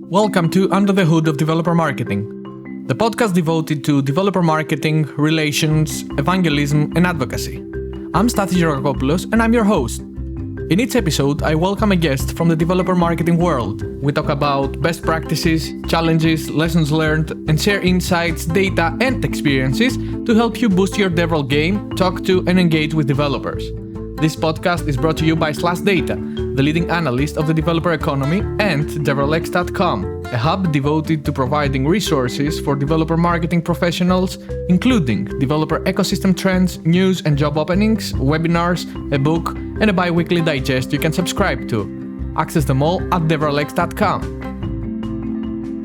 Welcome to Under the Hood of Developer Marketing, the podcast devoted to developer marketing, relations, evangelism, and advocacy. I'm Stathis Georgakopoulos, and I'm your host. In each episode, I welcome a guest from the developer marketing world. We talk about best practices, challenges, lessons learned, and share insights, data, and experiences to help you boost your DevRel game, talk to, and engage with developers. This podcast is brought to you by SlashData, the leading analyst of the developer economy, and DevRelX.com, a hub devoted to providing resources for developer marketing professionals, including developer ecosystem trends, news and job openings, webinars, a book, and a bi-weekly digest you can subscribe to. Access them all at DevRelX.com.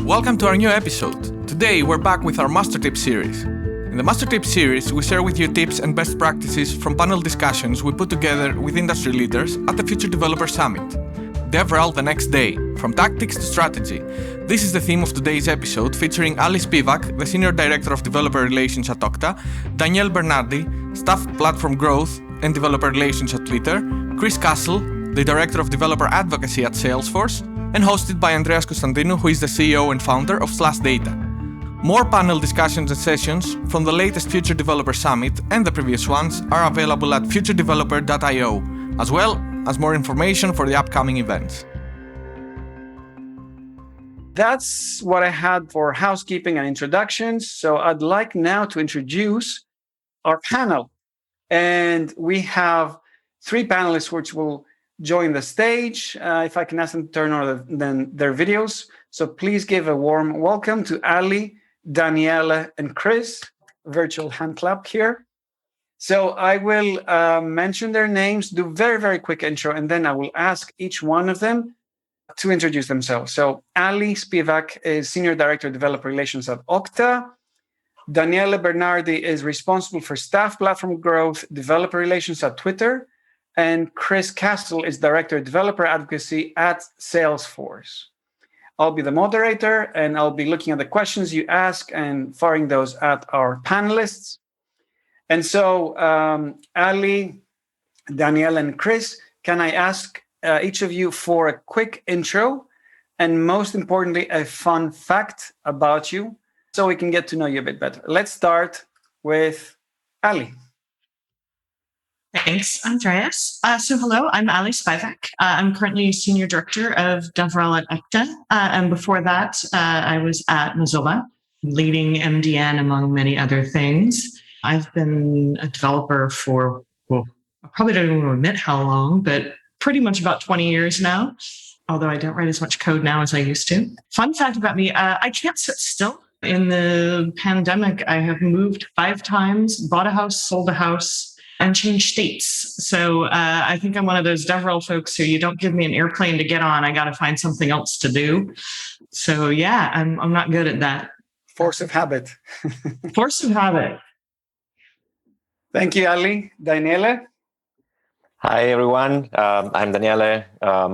Welcome to our new episode. Today we're back with our MasterTips series. In the MasterTips series, we share with you tips and best practices from panel discussions we put together with industry leaders at the Future Developer Summit. DevRel the next day, from tactics to strategy. This is the theme of today's episode, featuring Ali Spivak, the Senior Director of Developer Relations at Okta, Daniele Bernardi, Staff Platform Growth and Developer Relations at Twitter, Chris Castle, the Director of Developer Advocacy at Salesforce, and hosted by Andreas Constantinou, who is the CEO and founder of SlashData. More panel discussions and sessions from the latest Future Developer Summit and the previous ones are available at futuredeveloper.io, as well as more information for the upcoming events. That's what I had for housekeeping and introductions. So I'd like now to introduce our panel. And we have three panelists which will join the stage. If I can ask them to turn on their videos. So please give a warm welcome to Ali, Daniele, and Chris. Virtual hand clap here. So I will mention their names, do very, very quick intro, and then I will ask each one of them to introduce themselves. So Ali Spivak is Senior Director of Developer Relations at Okta. Daniele Bernardi is responsible for Staff Platform Growth, Developer Relations at Twitter. And Chris Castle is Director of Developer Advocacy at Salesforce. I'll be the moderator, and I'll be looking at the questions you ask and firing those at our panelists. And so, Ali, Danielle, and Chris, can I ask each of you for a quick intro and, most importantly, a fun fact about you so we can get to know you a bit better? Let's start with Ali. Thanks, Andreas. So hello, I'm Ali Spivak. I'm currently Senior Director of DevRel at Okta. And before that, I was at Mozilla, leading MDN among many other things. I've been a developer for, I probably don't even admit how long, but pretty much about 20 years now, although I don't write as much code now as I used to. Fun fact about me, I can't sit still. In the pandemic, I have moved 5 times, bought a house, sold a house, and change states. So I think I'm one of those DevRel folks who you don't give me an airplane to get on, I got to find something else to do. So yeah, I'm not good at that. Force of habit. Force of habit. Thank you, Ali. Daniele? Hi, everyone. I'm Daniele,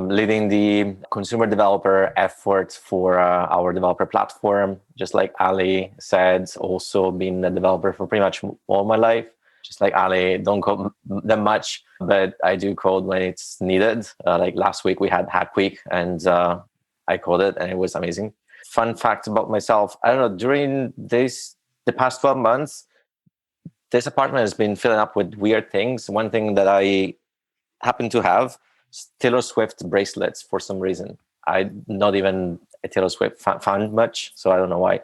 leading the consumer developer effort for our developer platform. Just like Ali said, also been a developer for pretty much all my life. Just like Ali, don't code that much, but I do code when it's needed. Like last week, we had Hack Week, and I coded, and it was amazing. Fun fact about myself, I don't know, during the past 12 months, this apartment has been filling up with weird things. One thing that I happen to have, Taylor Swift bracelets for some reason. I'm not even a Taylor Swift fan much, so I don't know why,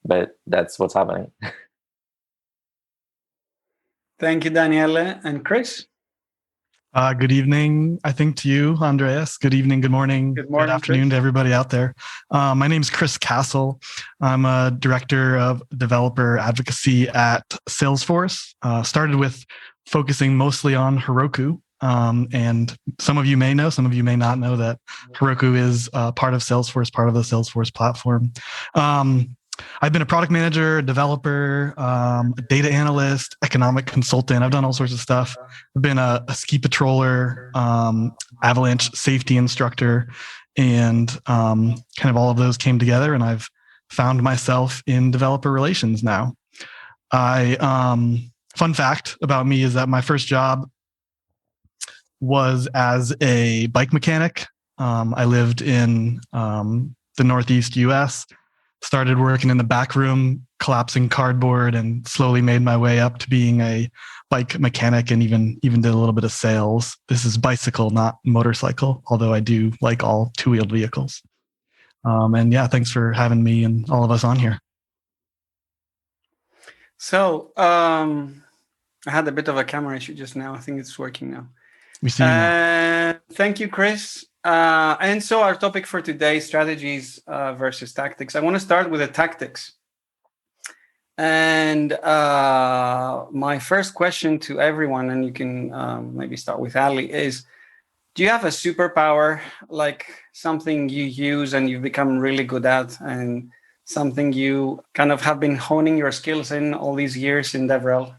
but that's what's happening. Thank you, Daniele. And Chris? Good evening, I think, to you, Andreas. Good evening, good morning, good afternoon, Chris, to everybody out there. My name is Chris Castle. I'm a Director of Developer Advocacy at Salesforce. Started with focusing mostly on Heroku. And some of you may know, some of you may not know that Heroku is part of Salesforce, part of the Salesforce platform. I've been a product manager, a developer, a data analyst, economic consultant. I've done all sorts of stuff. I've been a ski patroller, avalanche safety instructor, and kind of all of those came together, and I've found myself in developer relations now. Fun fact about me is that my first job was as a bike mechanic. I lived in the Northeast US. Started working in the back room, collapsing cardboard, and slowly made my way up to being a bike mechanic and even did a little bit of sales. This is bicycle, not motorcycle, although I do like all two-wheeled vehicles. And yeah, thanks for having me and all of us on here. So I had a bit of a camera issue just now. I think it's working now. We see you now. Thank you, Chris. And so our topic for today, strategies versus tactics. I want to start with the tactics. And my first question to everyone, and you can maybe start with Ali, is do you have a superpower, like something you use and you've become really good at, and something you kind of have been honing your skills in all these years in DevRel?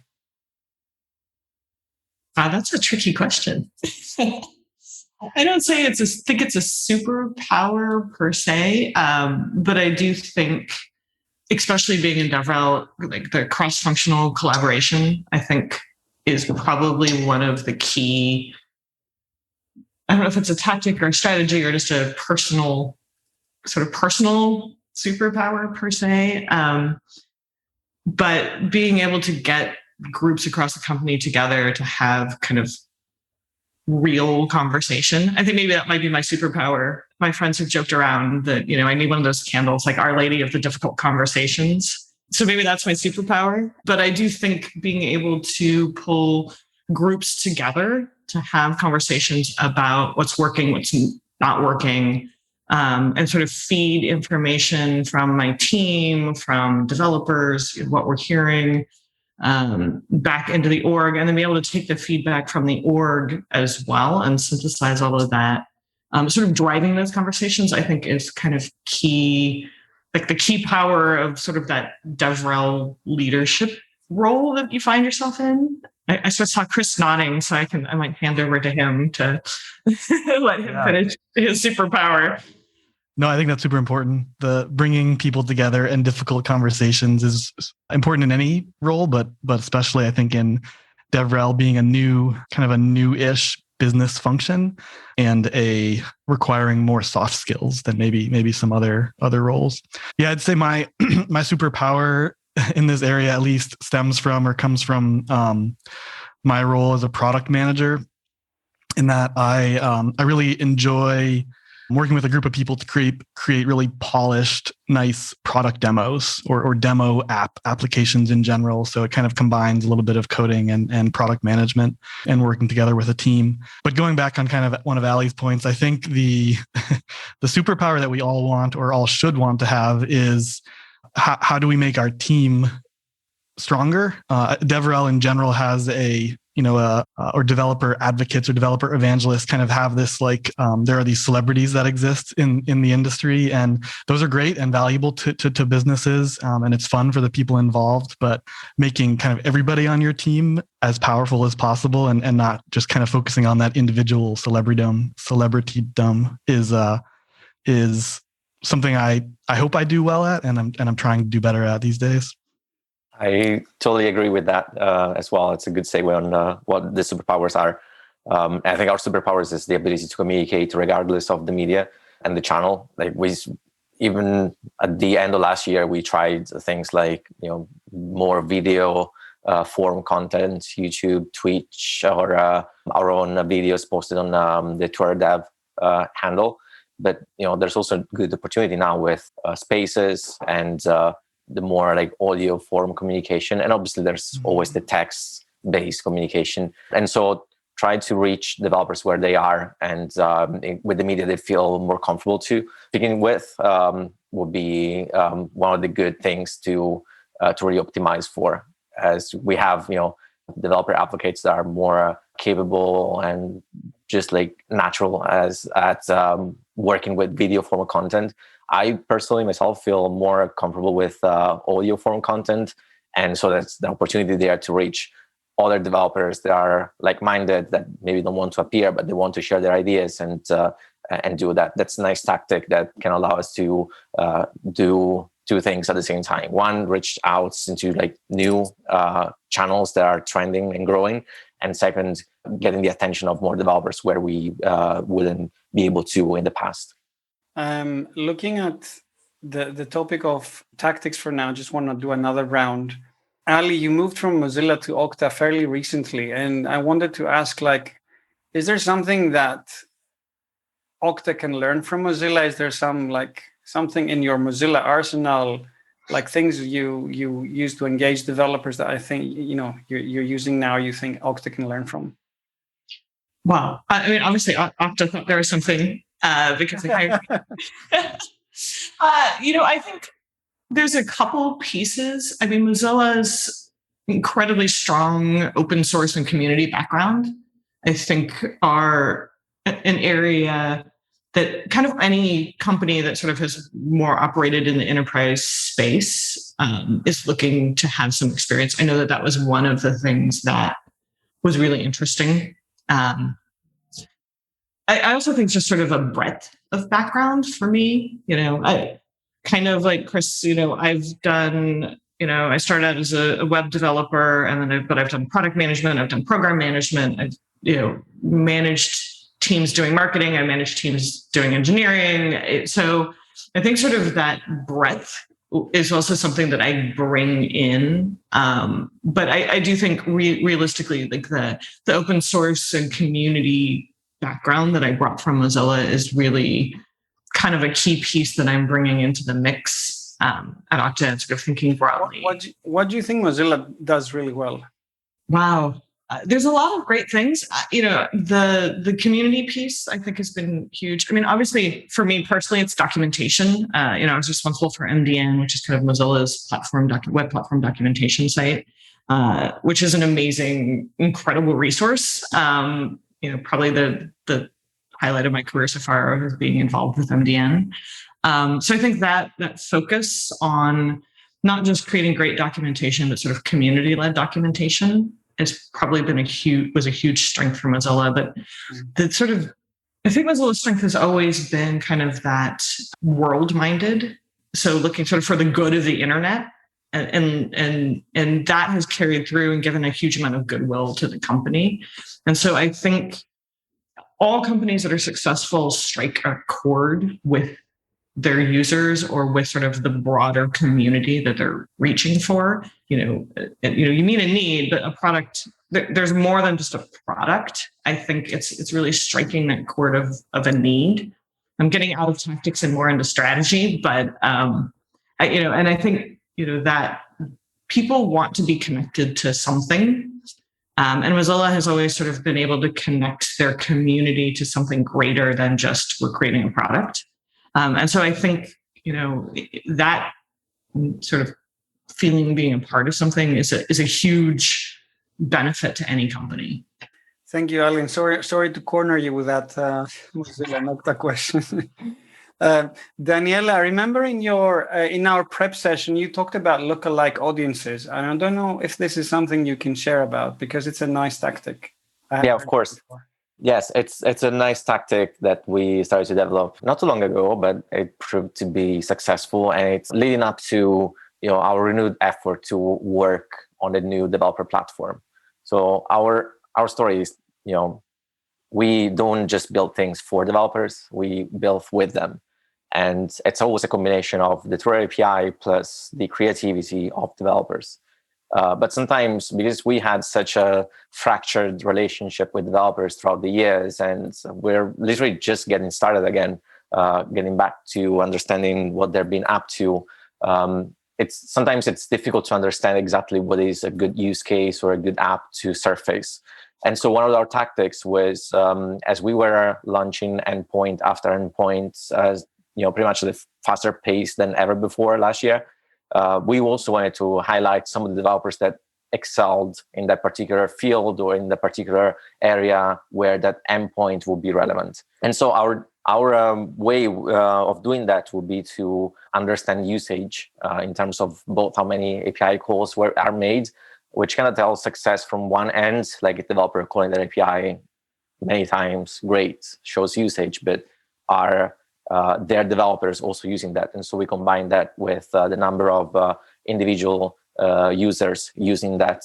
That's a tricky question. I don't say think it's a superpower per se, but I do think, especially being in DevRel, like the cross-functional collaboration, I think is probably one of the key. I don't know if it's a tactic or a strategy or just a personal superpower per se. But being able to get groups across the company together to have kind of real conversation. I think maybe that might be my superpower. My friends have joked around that, I need one of those candles, like Our Lady of the Difficult Conversations. So maybe that's my superpower. But I do think being able to pull groups together to have conversations about what's working, what's not working, and sort of feed information from my team, from developers, what we're hearing, back into the org, and then be able to take the feedback from the org as well and synthesize all of that. Sort of driving those conversations, I think, is kind of key, like the key power of sort of that DevRel leadership role that you find yourself in. I saw Chris nodding, so I might hand over to him to let him finish his superpower. No, I think that's super important. The bringing people together and difficult conversations is important in any role, but especially I think in DevRel being a new-ish business function and requiring more soft skills than maybe some other roles. Yeah, I'd say my superpower in this area at least stems from or comes from my role as a product manager, in that I really enjoy working with a group of people to create really polished, nice product demos or demo applications in general. So it kind of combines a little bit of coding and product management and working together with a team. But going back on kind of one of Ali's points, I think the superpower that we all want or all should want to have is how do we make our team stronger? DevRel in general has or developer advocates or developer evangelists kind of have this there are these celebrities that exist in the industry, and those are great and valuable to businesses, and it's fun for the people involved, but making kind of everybody on your team as powerful as possible and not just kind of focusing on that individual celebritydom is something I hope I do well at, and I'm trying to do better at these days. I totally agree with that as well. It's a good segue on what the superpowers are. I think our superpowers is the ability to communicate regardless of the media and the channel. Like even at the end of last year, we tried things like more video form content, YouTube, Twitch, or our own videos posted on the Twitter Dev handle. But there's also good opportunity now with Spaces and the more like audio form communication, and obviously there's always the text-based communication. And so try to reach developers where they are, and with the media they feel more comfortable to begin with would be one of the good things to really optimize for, as we have developer advocates that are more capable and just like natural at working with video form of content. I personally myself feel more comfortable with audio form content, and so that's the opportunity there to reach other developers that are like-minded, that maybe don't want to appear but they want to share their ideas and do that. That's a nice tactic that can allow us to do two things at the same time. One, reach out into like new channels that are trending and growing, and second, getting the attention of more developers where we wouldn't be able to in the past. Looking at the topic of tactics for now, just want to do another round. Ali, you moved from Mozilla to Okta fairly recently, and I wanted to ask, is there something that Okta can learn from Mozilla? Is there something in your Mozilla arsenal, like things you use to engage developers that I think you're using now, you think Okta can learn from? Wow. I mean, obviously, Okta thought there was something because they hired me. I think there's a couple pieces. I mean, Mozilla's incredibly strong open source and community background, I think, are an area that kind of any company that sort of has more operated in the enterprise space is looking to have some experience. I know that was one of the things that was really interesting. I also think just sort of a breadth of background for me. I kind of like Chris, I've done, I started out as a web developer, and then I've done product management, I've done program management, I've, managed teams doing marketing, I managed teams doing engineering. So I think sort of that breadth is also something that I bring in. But I do think realistically, like the open source and community background that I brought from Mozilla is really kind of a key piece that I'm bringing into the mix at Okta, and sort of thinking broadly. What do you think Mozilla does really well? Wow. There's a lot of great things. The community piece, I think, has been huge. I mean, obviously, for me personally, it's documentation. I was responsible for MDN, which is kind of Mozilla's web platform documentation site, which is an amazing, incredible resource. Probably the highlight of my career so far is being involved with MDN. So I think that focus on not just creating great documentation, but sort of community-led documentation has probably been a huge strength for Mozilla. But I think Mozilla's strength has always been kind of that world-minded. So looking sort of for the good of the internet. And that has carried through and given a huge amount of goodwill to the company. And so I think all companies that are successful strike a chord with their users or with sort of the broader community that they're reaching for. You meet a need, but a product, there's more than just a product. I think it's really striking that chord of a need. I'm getting out of tactics and more into strategy, but I think that people want to be connected to something. And Mozilla has always sort of been able to connect their community to something greater than just we're creating a product. And so I think, that sort of feeling being a part of something is a huge benefit to any company. Thank you, Alan. Sorry to corner you with that Mozilla Okta question. Daniela, I remember in our prep session, you talked about lookalike audiences. And I don't know if this is something you can share about, because it's a nice tactic. Yeah, of course. Yes, it's a nice tactic that we started to develop not too long ago, but it proved to be successful, and it's leading up to our renewed effort to work on the new developer platform. So our story is we don't just build things for developers; we build with them, and it's always a combination of the True API plus the creativity of developers. But sometimes, because we had such a fractured relationship with developers throughout the years, and we're literally just getting started again, getting back to understanding what they've been up to, sometimes it's difficult to understand exactly what is a good use case or a good app to surface. And so one of our tactics was, as we were launching endpoint after endpoint, pretty much at a faster pace than ever before last year, we also wanted to highlight some of the developers that excelled in that particular field or in the particular area where that endpoint would be relevant. And so our way of doing that would be to understand usage in terms of both how many API calls are made, which kind of tells success from one end, like a developer calling that API many times, great, shows usage, but are their developers also using that. And so we combine that with the number of individual users using that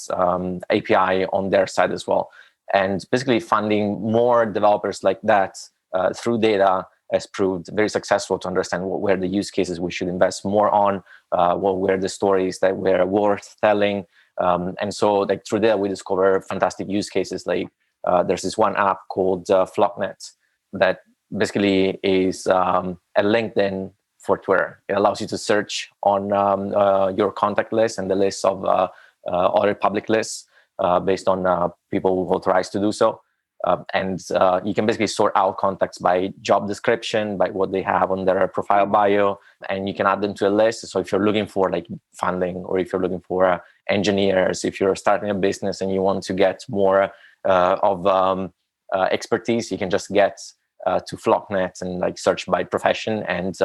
API on their side as well. And basically finding more developers like that through data has proved very successful to understand what were the use cases we should invest more on, what were the stories that were worth telling. And so like through there, we discover fantastic use cases. Like there's this one app called Flocknet that basically is a LinkedIn for Twitter. It allows you to search on your contact list and the list of other public lists based on people who authorize to do so. And you can basically sort out contacts by job description, by what they have on their profile bio, and you can add them to a list. So if you're looking for like funding, or if you're looking for engineers, if you're starting a business and you want to get more of expertise, you can just get to Flocknet and like search by profession. And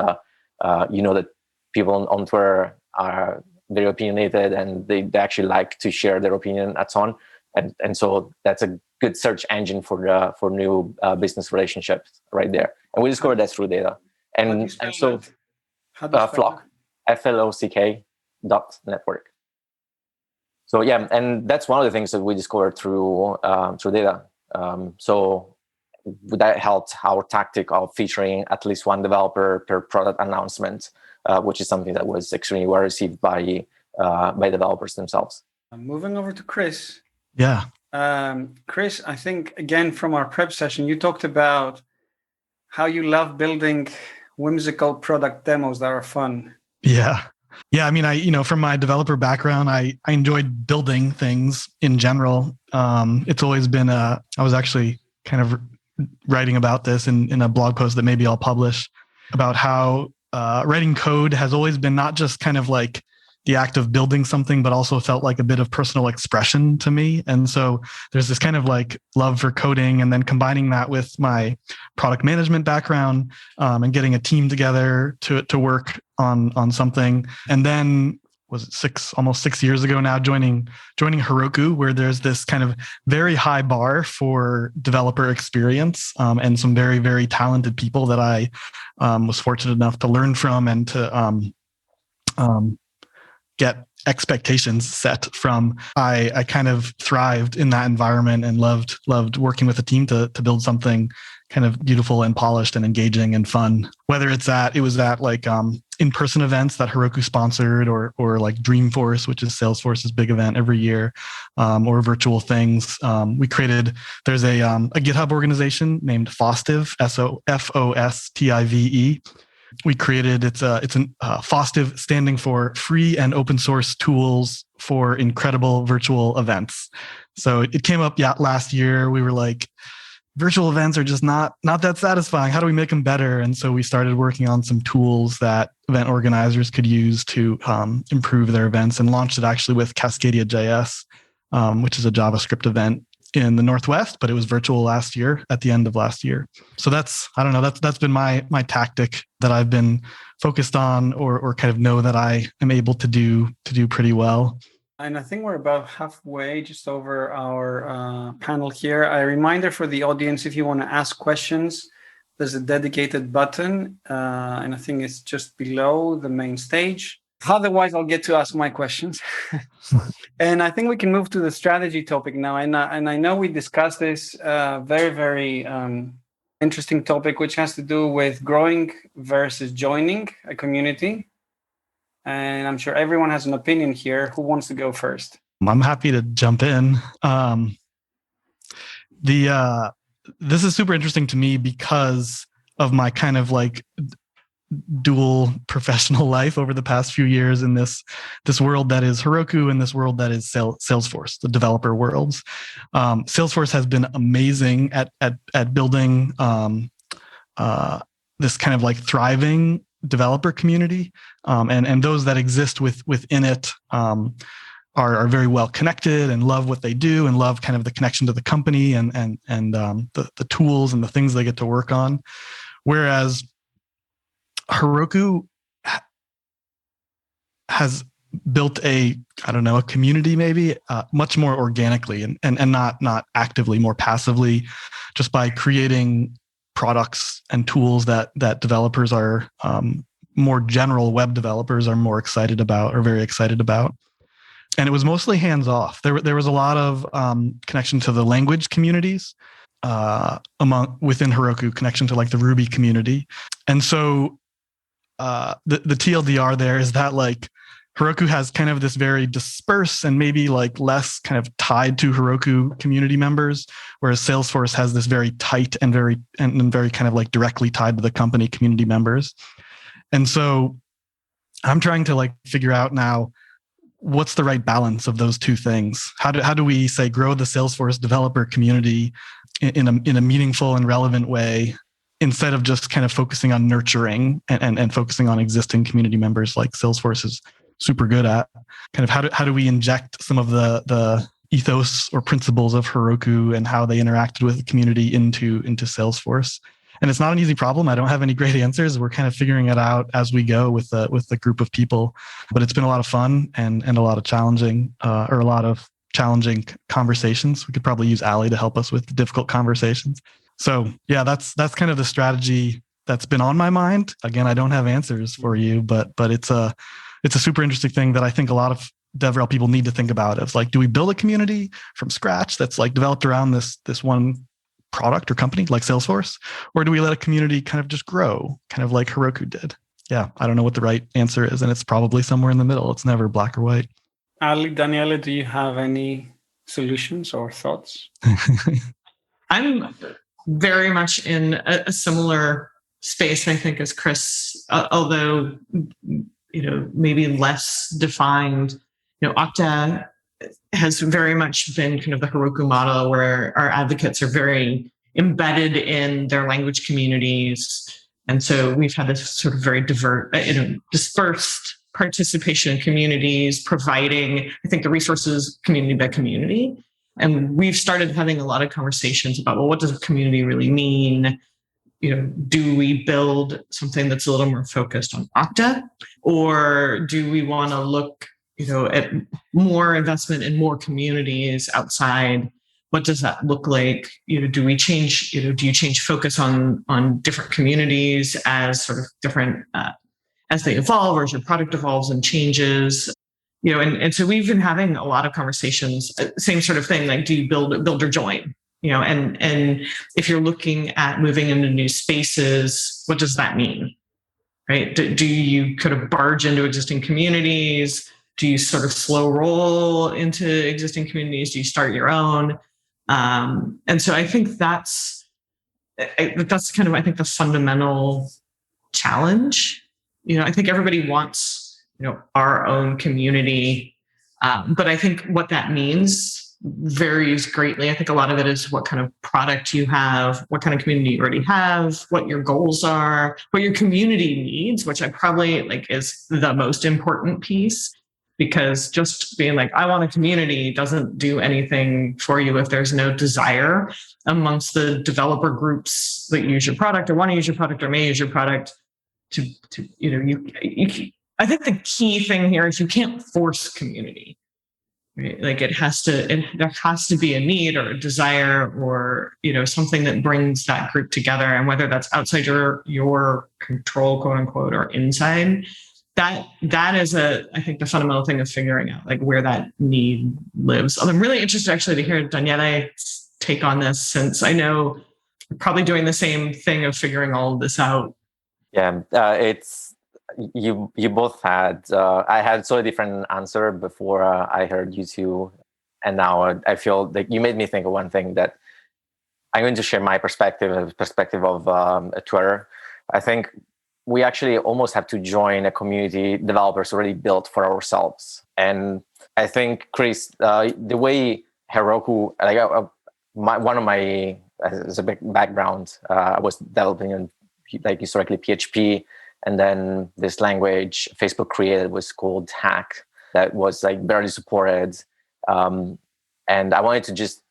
you know that people on Twitter are very opinionated, and they actually like to share their opinion a ton. And so that's a good search engine for new business relationships right there. And we discovered that through data. And so Flock, FLOCK.network. So yeah, and that's one of the things that we discovered through data. So that helped our tactic of featuring at least one developer per product announcement, which is something that was extremely well received by developers themselves. Moving over to Chris. Yeah. Chris, I think, again, from our prep session, you talked about how you love building whimsical product demos that are fun. Yeah. Yeah. I mean, from my developer background, I enjoyed building things in general. It's always been I was actually kind of writing about this in a blog post that maybe I'll publish, about how writing code has always been not just kind of like the act of building something, but also felt like a bit of personal expression to me. And so there's this kind of like love for coding, and then combining that with my product management background, and getting a team together to work on something. And then was it almost 6 years ago now, joining Heroku, where there's this kind of very high bar for developer experience, and some very, very talented people that I was fortunate enough to learn from and to get expectations set from. I kind of thrived in that environment and loved working with a team to build something kind of beautiful and polished and engaging and fun. Whether it was at like in-person events that Heroku sponsored, or like Dreamforce, which is Salesforce's big event every year, or virtual things. There's a GitHub organization named Fostive, FOSTIVE. We created it's Fostive, standing for Free and Open Source Tools for Incredible Virtual Events. So it came up last year. We were like, virtual events are just not that satisfying. How do we make them better? And so we started working on some tools that event organizers could use to improve their events, and launched it actually with Cascadia.js, which is a JavaScript event in the Northwest, but it was virtual at the end of last year. So that's been my tactic that I've been focused on, or kind of know that I am able to do pretty well. And I think we're about halfway, just over our panel here. A reminder for the audience, if you want to ask questions, there's a dedicated button, and I think it's just below the main stage. Otherwise, I'll get to ask my questions. And I think we can move to the strategy topic now. And I know we discussed this very, very interesting topic, which has to do with growing versus joining a community. And I'm sure everyone has an opinion here. Who wants to go first? I'm happy to jump in. This is super interesting to me because of my kind of like dual professional life over the past few years in this world that is Heroku and this world that is Salesforce, the developer worlds. Salesforce has been amazing at building this kind of like thriving developer community, and those that exist within it are very well connected and love what they do and love kind of the connection to the company and the tools and the things they get to work on. Whereas Heroku has built a community maybe much more organically and not actively, more passively, just by creating products and tools that developers are more general web developers are more excited about, or very excited about. And it was mostly hands off. There was a lot of connection to the language communities. within Heroku, connection to like the Ruby community. And so the TLDR there is that like Heroku has kind of this very dispersed and maybe like less kind of tied to Heroku community members, whereas Salesforce has this very tight and very kind of like directly tied to the company community members. And so I'm trying to like figure out now what's the right balance of those two things. How do we say grow the Salesforce developer community in a meaningful and relevant way, instead of just kind of focusing on nurturing and focusing on existing community members like Salesforce is super good at? Kind of how do we inject some of the ethos or principles of Heroku and how they interacted with the community into Salesforce? And it's not an easy problem. I don't have any great answers. We're kind of figuring it out as we go with the group of people. But it's been a lot of fun and a lot of challenging conversations. We could probably use Ali to help us with the difficult conversations. So yeah, that's kind of the strategy that's been on my mind. Again, I don't have answers for you, but it's a super interesting thing that I think a lot of DevRel people need to think about. It's like, do we build a community from scratch that's like developed around this one product or company like Salesforce? Or do we let a community kind of just grow, kind of like Heroku did? Yeah, I don't know what the right answer is. And it's probably somewhere in the middle. It's never black or white. Ali, Daniela, do you have any solutions or thoughts? I'm very much in a similar space, I think, as Chris, although, maybe less defined. Okta has very much been kind of the Heroku model where our advocates are very embedded in their language communities. And so we've had this sort of very dispersed participation in communities, providing, I think, the resources community by community. And we've started having a lot of conversations about, well, what does a community really mean? Do we build something that's a little more focused on Okta? Or do we want to look at more investment in more communities outside? What does that look like? Do we change, do you change focus on different communities as sort of different, as they evolve, or as your product evolves and changes? And so we've been having a lot of conversations, same sort of thing, like, do you build or join? And if you're looking at moving into new spaces, what does that mean? Right? Do you kind of barge into existing communities? Do you sort of slow roll into existing communities? Do you start your own? And so I think that's kind of, I think, the fundamental challenge. I think everybody wants, our own community. But I think what that means varies greatly. I think a lot of it is what kind of product you have, what kind of community you already have, what your goals are, what your community needs, which I probably is the most important piece. Because just being like, I want a community doesn't do anything for you if there's no desire amongst the developer groups that use your product or want to use your product or may use your product to I think the key thing here is you can't force community, right? Like there has to be a need or a desire or, something that brings that group together. And whether that's outside your control, quote unquote, or inside, that is I think the fundamental thing of figuring out like where that need lives. I'm really interested actually to hear Daniele's take on this, since I know you're probably doing the same thing of figuring all of this out. Yeah, it's you both had. I had so different answer before I heard you two, and now I feel like you made me think of one thing that I'm going to share my perspective of Twitter. I think we actually almost have to join a community developers already built for ourselves. And I think, Chris, the way Heroku, one of my, as a big background, I was developing in historically PHP, and then this language Facebook created was called Hack that was barely supported. And I wanted to just,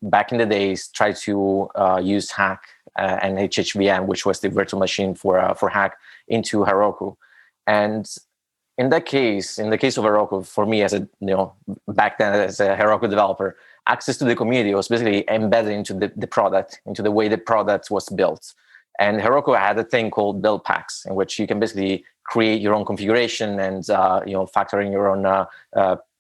back in the days, try to use Hack and HHVM, which was the virtual machine for Hack, into Heroku. And in the case of Heroku, for me as back then as a Heroku developer, access to the community was basically embedded into the product, into the way the product was built. And Heroku had a thing called build packs, in which you can basically create your own configuration and factor in your own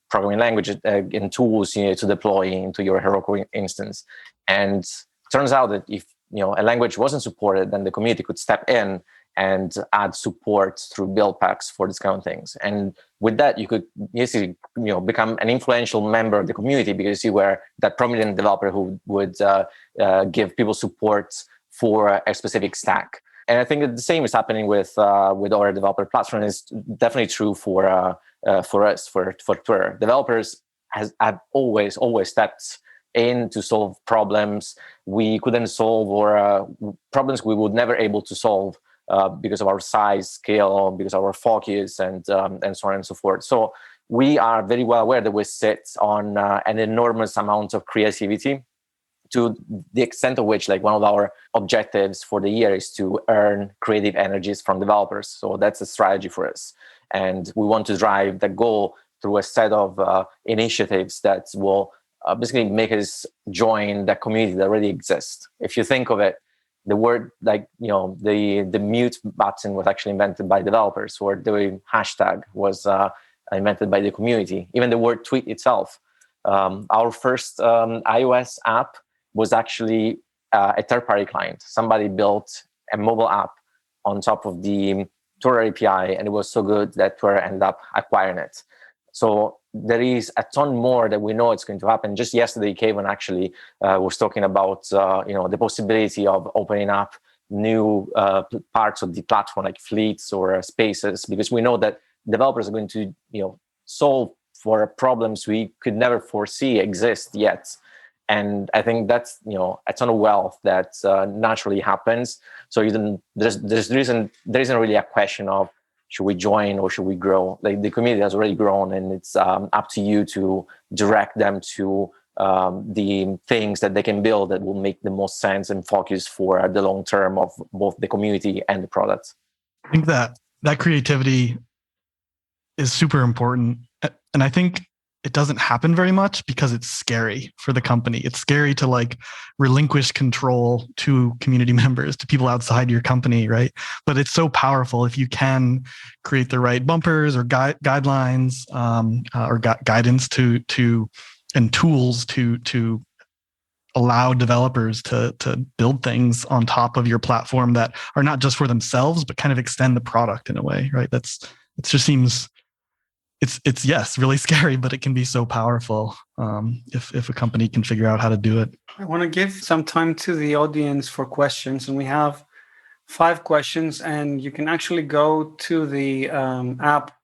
programming language and tools to deploy into your Heroku instance. And turns out that if a language wasn't supported, then the community could step in and add support through build packs for these kind of things. And with that, you could basically become an influential member of the community, because you were that prominent developer who would give people support for a specific stack. And I think that the same is happening with our developer platform. Is definitely true for us, for Twitter. Developers have always stepped in to solve problems we couldn't solve, or problems we would never able to solve because of our size, scale, because of our focus, and so on and so forth. So we are very well aware that we sit on an enormous amount of creativity, to the extent of which, like, one of our objectives for the year is to earn creative energies from developers. So that's a strategy for us. And we want to drive the goal through a set of initiatives that will basically make us join the community that already exists. If you think of it, the word, like, the mute button was actually invented by developers, or the hashtag was invented by the community. Even the word tweet itself. Our first iOS app was actually a third-party client. Somebody built a mobile app on top of the Twitter API, and it was so good that Twitter ended up acquiring it. So there is a ton more that we know it's going to happen. Just yesterday, Kevin actually was talking about the possibility of opening up new parts of the platform, like fleets or spaces, because we know that developers are going to solve for problems we could never foresee exist yet. And I think that's a ton of wealth that naturally happens. So there isn't really a question of should we join or should we grow. Like, the community has already grown, and it's up to you to direct them to the things that they can build that will make the most sense and focus for the long term of both the community and the product. I think that creativity is super important, and I think it doesn't happen very much because it's scary for the company. It's scary to relinquish control to community members, to people outside your company, right? But it's so powerful if you can create the right bumpers or guidelines or guidance to and tools to allow developers to build things on top of your platform that are not just for themselves, but kind of extend the product in a way, right? It just seems. It's yes, really scary, but it can be so powerful if a company can figure out how to do it. I want to give some time to the audience for questions, and we have 5 questions, and you can actually go to the app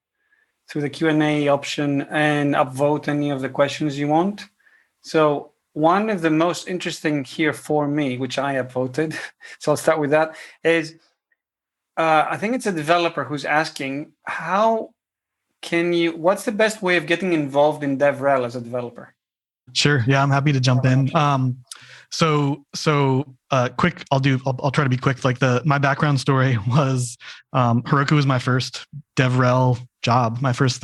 through the Q&A option and upvote any of the questions you want. So one of the most interesting here for me, which I upvoted, so I'll start with that, is I think it's a developer who's asking, what's the best way of getting involved in DevRel as a developer? Sure. Yeah, I'm happy to jump in. So quick, I'll try to be quick. My background story was Heroku was my first DevRel job, my first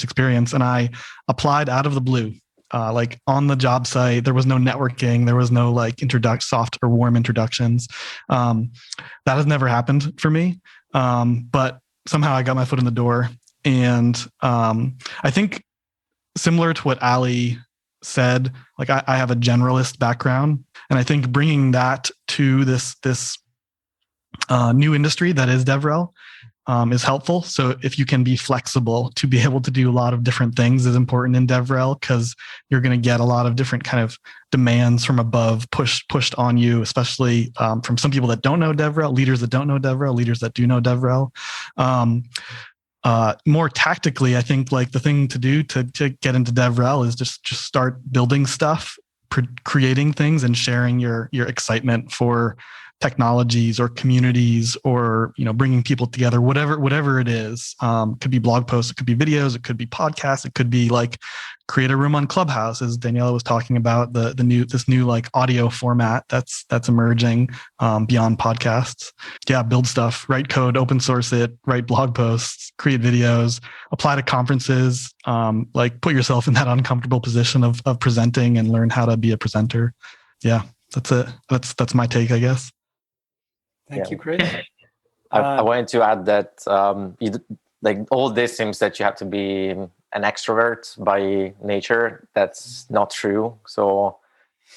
experience. And I applied out of the blue, on the job site. There was no networking. There was no soft or warm introductions. That has never happened for me. But somehow I got my foot in the door. And I think similar to what Ali said, I have a generalist background, and I think bringing that to this new industry that is DevRel is helpful. So if you can be flexible to be able to do a lot of different things is important in DevRel, because you're going to get a lot of different kind of demands from above pushed on you, especially from some people that don't know DevRel, leaders that don't know DevRel, leaders that do know DevRel. More tactically, I think the thing to do to get into DevRel is just start building stuff, creating things, and sharing your excitement for technologies or communities, or bringing people together. Whatever it is, could be blog posts, it could be videos, it could be podcasts, it could be create a room on Clubhouse, as Daniela was talking about, this new audio format that's emerging beyond podcasts. Yeah, build stuff, write code, open source it, write blog posts, create videos, apply to conferences, put yourself in that uncomfortable position of presenting and learn how to be a presenter. Yeah, that's it. That's my take, I guess. Thank you, Chris. I wanted to add that all this seems that you have to be an extrovert by nature. That's not true. So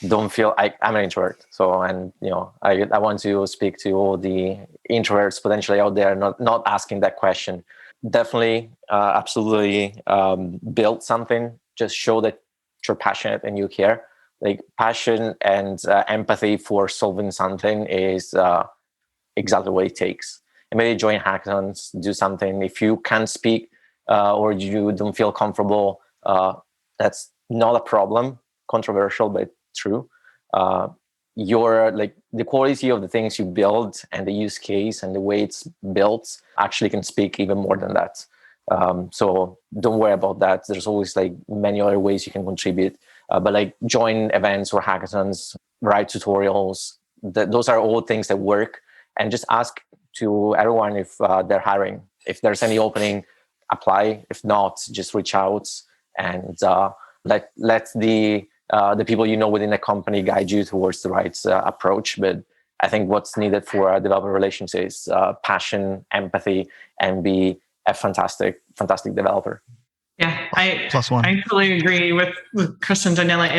don't feel I'm an introvert. So, and I want to speak to all the introverts potentially out there, not asking that question. Definitely, absolutely, build something. Just show that you're passionate and you care. Like passion and empathy for solving something is exactly what it takes. And maybe join hackathons, do something. If you can't speak or you don't feel comfortable, that's not a problem. Controversial, but true. Your like the quality of the things you build and the use case and the way it's built actually can speak even more than that. So don't worry about that. There's always like many other ways you can contribute. But like join events or hackathons, write tutorials. Those are all things that work. And just ask to everyone if they're hiring. If there's any opening, apply. If not, just reach out and let the people within the company guide you towards the right approach. But I think what's needed for developer relations is passion, empathy, and be a fantastic developer. Yeah, +1. I totally agree with Chris and Daniela.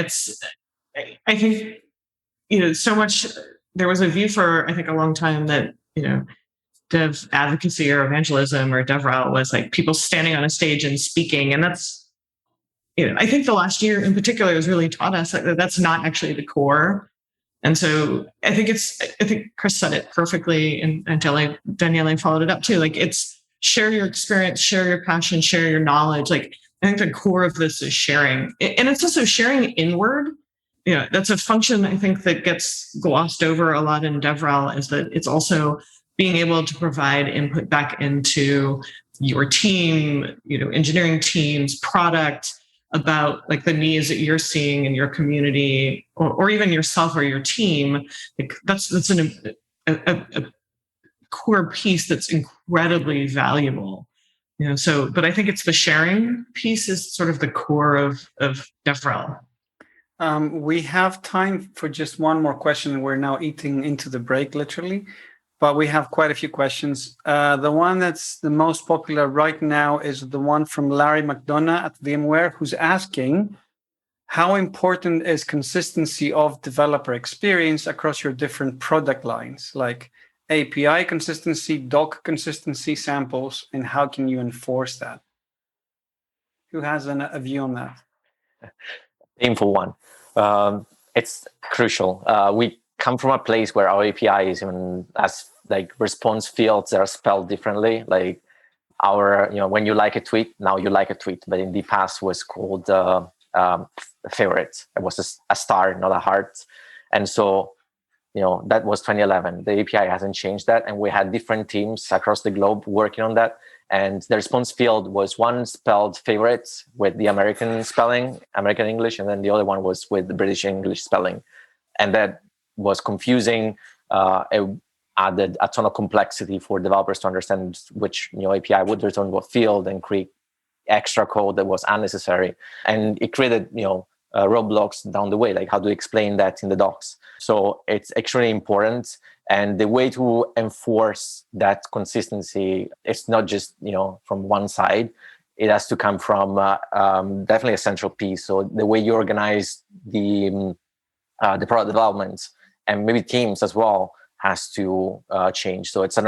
I think, so much, there was a view for, I think, a long time that, dev advocacy or evangelism or DevRel was like people standing on a stage and speaking. And that's, I think the last year in particular has really taught us that that's not actually the core. And so I think Chris said it perfectly, and Daniela followed it up too. Like, it's share your experience, share your passion, share your knowledge. Like, I think the core of this is sharing. And it's also sharing inward. That's a function I think that gets glossed over a lot in DevRel, is that it's also being able to provide input back into your team, engineering teams, product, about like the needs that you're seeing in your community, or even yourself or your team. Like, that's a core piece that's incredibly valuable. But I think it's the sharing piece is sort of the core of DevRel. We have time for just one more question. We're now eating into the break, literally, but we have quite a few questions. The one that's the most popular right now is the one from Larry McDonough at VMware, who's asking, how important is consistency of developer experience across your different product lines, like API consistency, doc consistency, samples, and how can you enforce that? Who has a view on that? Painful one. It's crucial. We come from a place where our API is even as like response fields that are spelled differently. Like when you like a tweet, now you like a tweet, but in the past was called favorite. It was a star, not a heart. And so, that was 2011. The API hasn't changed that. And we had different teams across the globe working on that. And the response field was one spelled favorites with the American spelling, American English, and then the other one was with the British English spelling. And that was confusing. It added a ton of complexity for developers to understand which API would return what field and create extra code that was unnecessary. And it created roadblocks down the way, like how to explain that in the docs. So it's extremely important. And the way to enforce that consistency is not just, from one side. It has to come from definitely a central piece. So the way you organize the product development and maybe teams as well has to change. So it's an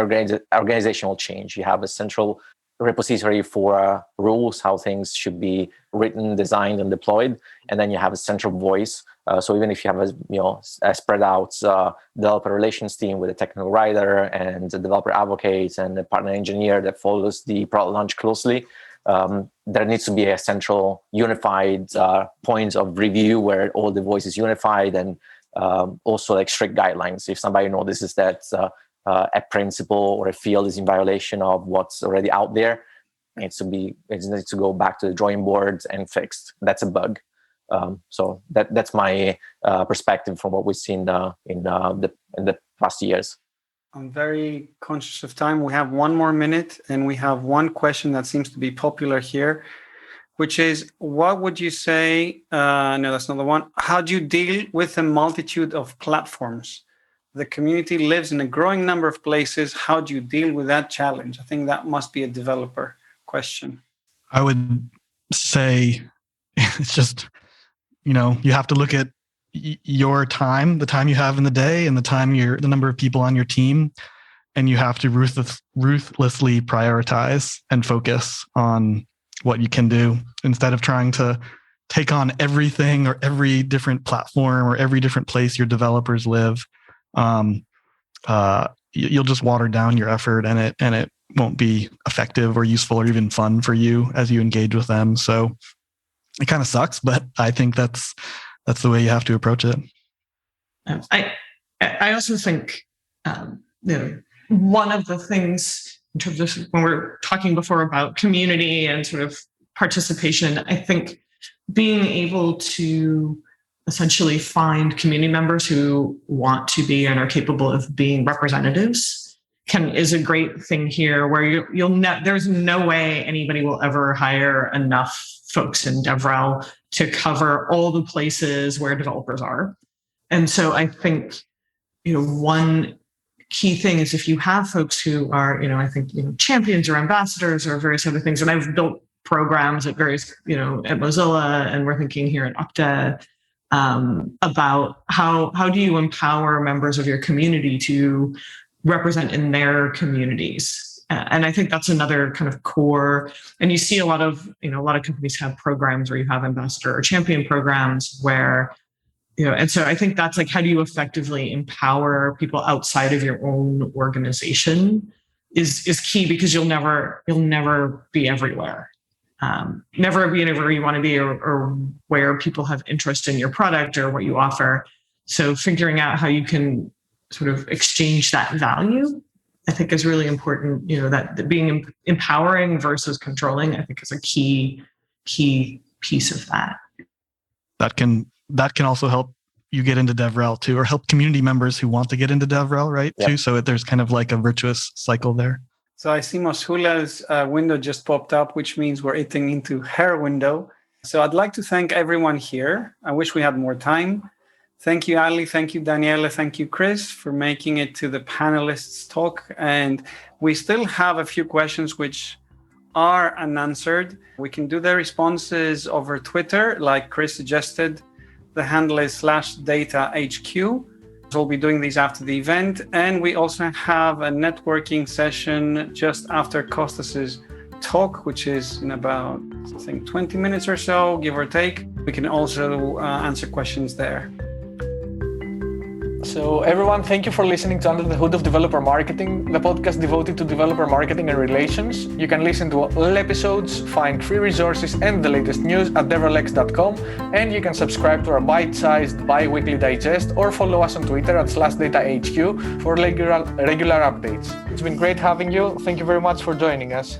organizational change. You have a central repository for rules, how things should be written, designed, and deployed, and then you have a central voice. So even if you have a spread out developer relations team with a technical writer and a developer advocate and a partner engineer that follows the product launch closely, there needs to be a central unified point of review where all the voice is unified, and also like strict guidelines. If somebody notices that a principle or a field is in violation of what's already out there, it needs to go back to the drawing board and fixed. That's a bug. So that's my perspective from what we've seen in the past years. I'm very conscious of time. We have one more minute, and we have one question that seems to be popular here, which is, what would you say? No, that's not the one. How do you deal with a multitude of platforms? The community lives in a growing number of places. How do you deal with that challenge? I think that must be a developer question. I would say it's just, you have to look at your time, the time you have in the day, and the number of people on your team, and you have to ruthlessly prioritize and focus on what you can do instead of trying to take on everything or every different platform or every different place your developers live. You'll just water down your effort, and it won't be effective or useful or even fun for you as you engage with them. So it kind of sucks, but I think that's the way you have to approach it. I also think one of the things in terms of when we're talking before about community and sort of participation, I think being able to essentially find community members who want to be and are capable of being representatives is a great thing here, where there's no way anybody will ever hire enough folks in DevRel to cover all the places where developers are. And so I think, one key thing is if you have folks who are, I think, champions or ambassadors or various other things, and I've built programs at various, at Mozilla, and we're thinking here at Okta about how do you empower members of your community to represent in their communities. And I think that's another kind of core, and you see a lot of companies have programs where you have ambassador or champion programs where, and so I think that's like, how do you effectively empower people outside of your own organization is key, because you'll never be everywhere. Never be anywhere you want to be or where people have interest in your product or what you offer. So figuring out how you can sort of exchange that value, I think is really important. That being empowering versus controlling, I think is a key piece of that. That can also help you get into DevRel too, or help community members who want to get into DevRel, right? Yep. Too. So there's kind of like a virtuous cycle there. So I see Mosula's window just popped up, which means we're eating into her window. So I'd like to thank everyone here. I wish we had more time. Thank you, Ali. Thank you, Daniela. Thank you, Chris, for making it to the panelists' talk. And we still have a few questions which are unanswered. We can do the responses over Twitter, like Chris suggested. The handle is /DataHQ. We'll be doing these after the event. And we also have a networking session just after Kostas's talk, which is in about, I think, 20 minutes or so, give or take. We can also answer questions there. So everyone, thank you for listening to Under the Hood of Developer Marketing, the podcast devoted to developer marketing and relations. You can listen to all episodes, find free resources and the latest news at devrelx.com, and you can subscribe to our bite-sized bi-weekly digest or follow us on Twitter at /DataHQ for regular updates. It's been great having you. Thank you very much for joining us.